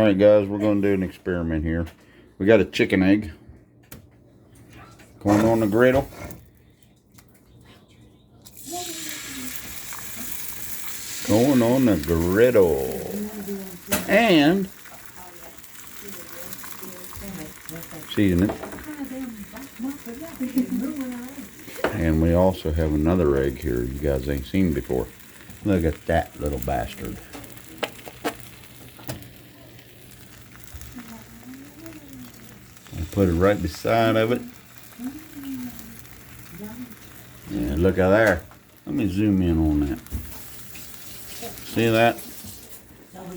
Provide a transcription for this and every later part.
Alright guys, we're going to do an experiment here. We got a chicken egg going on the griddle. Going on the griddle. And season it. And we also have another egg here you guys ain't seen before. Look at that little bastard. I'll put it right beside of it. Yeah, look at there. Let me zoom in on that. See that?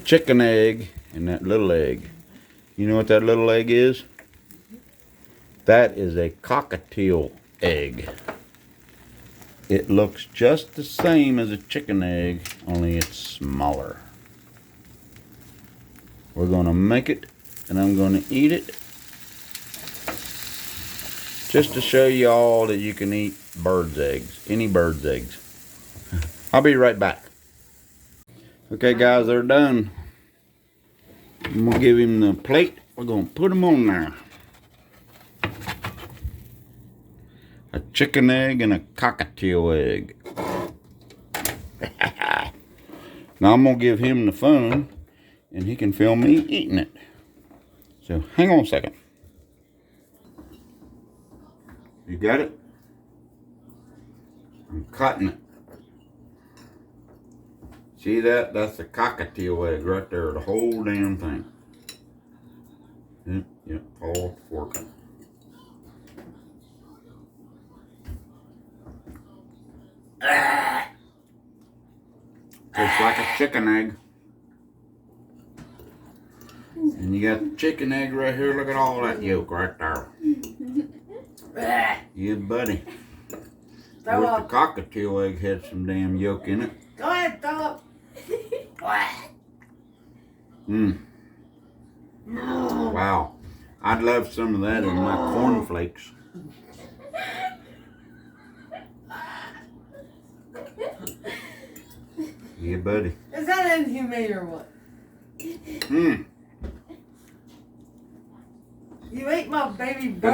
Chicken egg and that little egg. You know what that little egg is? That is a cockatiel egg. It looks just the same as a chicken egg, only it's smaller. We're gonna make it and I'm gonna eat it. Just to show you all that you can eat bird's eggs, any bird's eggs. I'll be right back. Okay guys, they're done. I'm gonna give him the plate. We're gonna put him on there. A chicken egg and a cockatiel egg. Now I'm gonna give him the phone and he can film me eating it. So hang on a second. You got it? I'm cutting it. See that? That's the cockatiel egg right there, the whole damn thing. Yep, all fork. Just like a chicken egg. And you got the chicken egg right here. Look at all that yolk right there. Yeah, buddy. I wish the cockatiel egg had some damn yolk in it. Go ahead, throw up. Wow. I'd love some of that in my cornflakes. Yeah, buddy. Is that inhumane or what? You ate my baby bird.